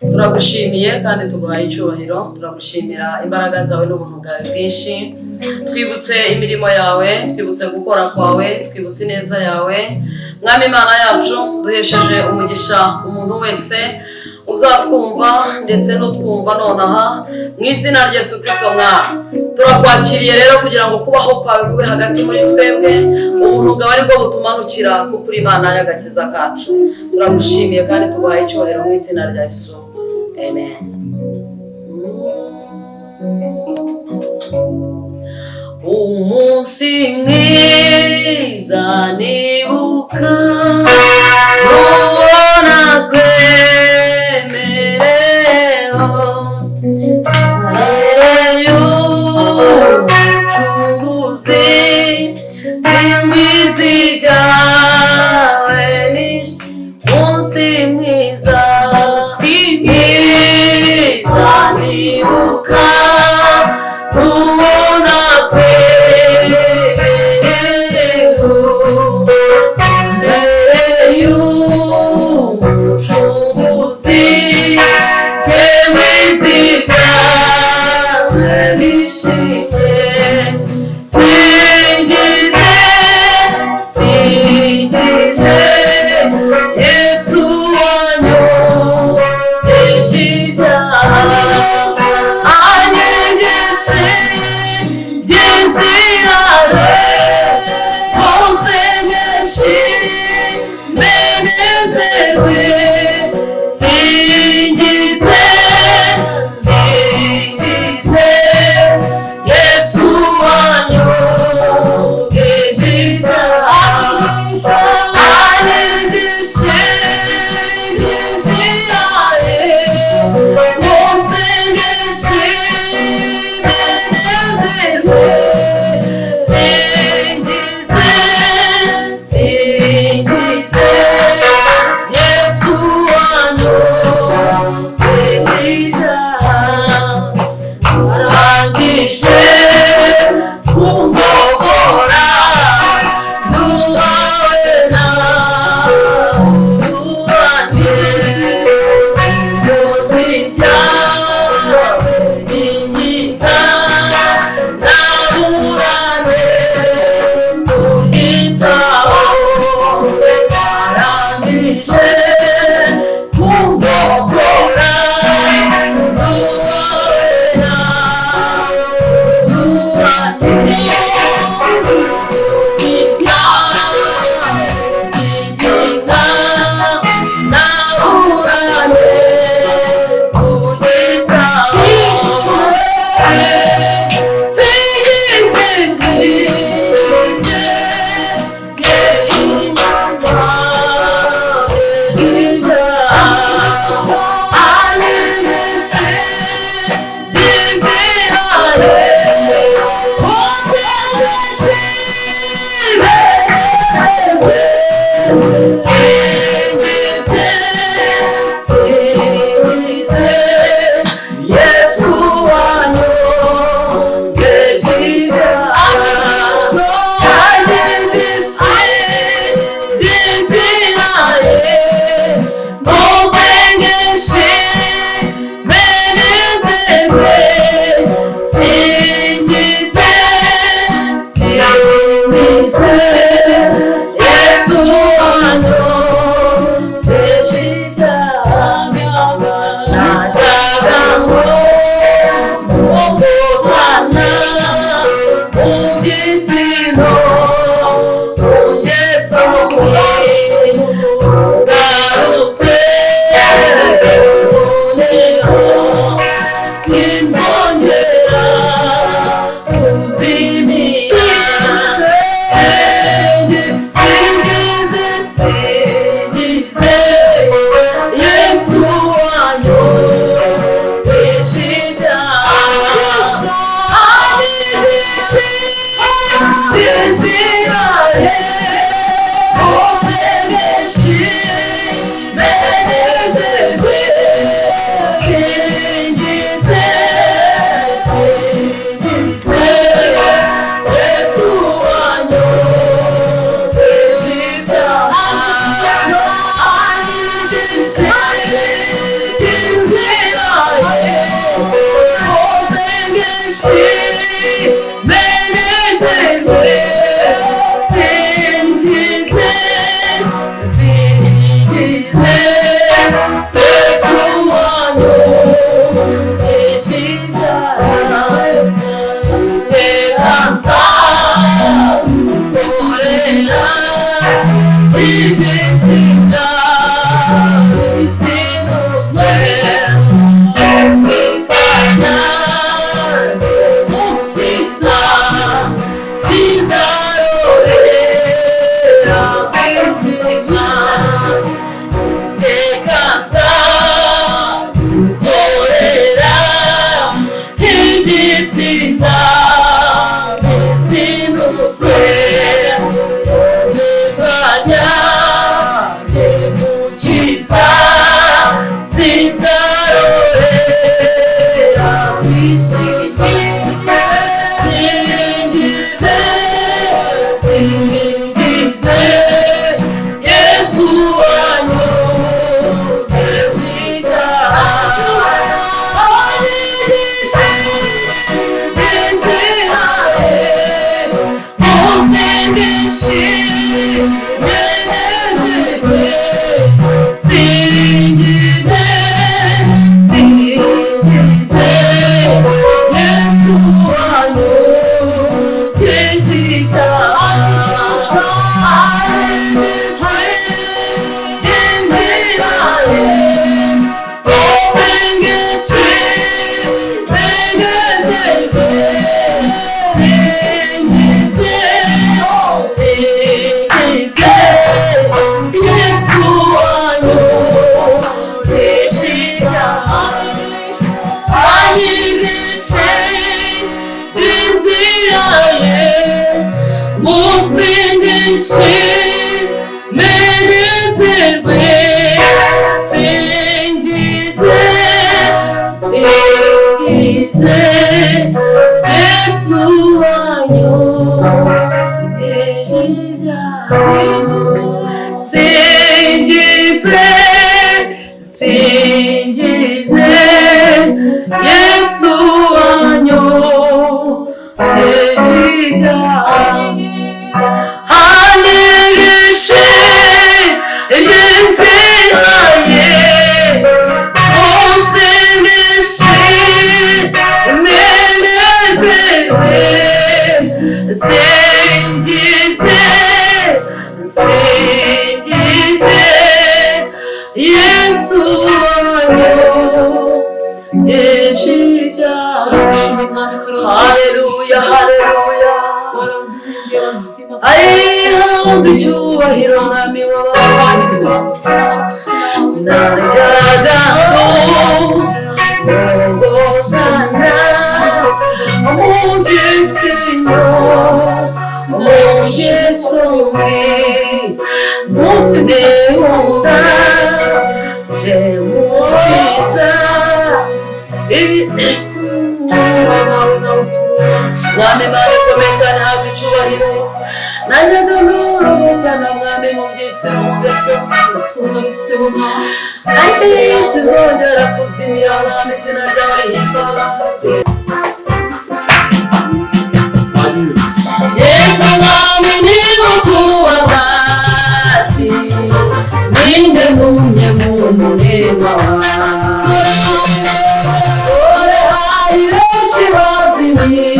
turagushimiye kandi tuguhaye icyubahiro. Turagushimira imbaraga zawe n'ubuntu bwawe bwinshi. Twibutse imirimo yawe, twibutse gukora kwawe, twibutse ineza yawe. Mwami Imana yacu, duhesheje umugisha umuntu wese uzatwumva ndetse n'utwumva nonaha mu izina rya Yesu Kristo. Mwami, turakwakiriye rero kugira ngo kubaho kwawe kube hagati muri twebwe, ubuntu bwawe ari bwo butumanukira kuko uri Imana y'agakiza kacu. Turagushimiye kandi tuguhaye icyubahiro mu izina rya Yesu. Amen. Umunsi mwiza nibuka nubona kwemereho y'umucunguzi n'ingwizi byawe ni umunsi mwiza nibuka nubona kwemereho menezerwe singize Yesu wanyoteje ibyaha singize Yesu wanyoteje ibyaha hanyigishe inzira ye unsigishe menezerwe singize Yesu wanyoteje ibyaha. Haleluya, haleluya. Ayihanga icyubahiro mwami w'abami najyaga ngosana mugesenyo mugesongi musinehunga jemukiza mwami Mana ikomeye cyane habwa icyubahiro najyaga ngorotana mwami mu by'isi no mu ngeso tugarutseho mwami sinzongera kuzimira mwami izina ryawe rihimbazwe Yesu mwami niwe utubaza ati ninde numye mu mutima wawe ore hari benshi bazimiye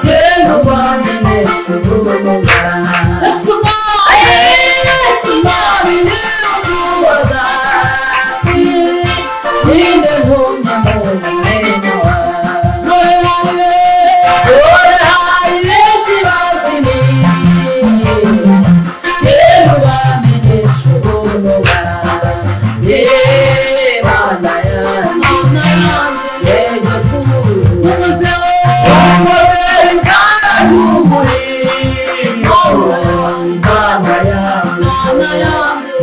genda ubamenyeshe ubumuga Yesu mwami niwe utubaza ati ninde numye mu mutima wawe ore hari benshi bazimiye genda ubamenyeshe ubumuga Mana yanjye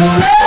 Yeah.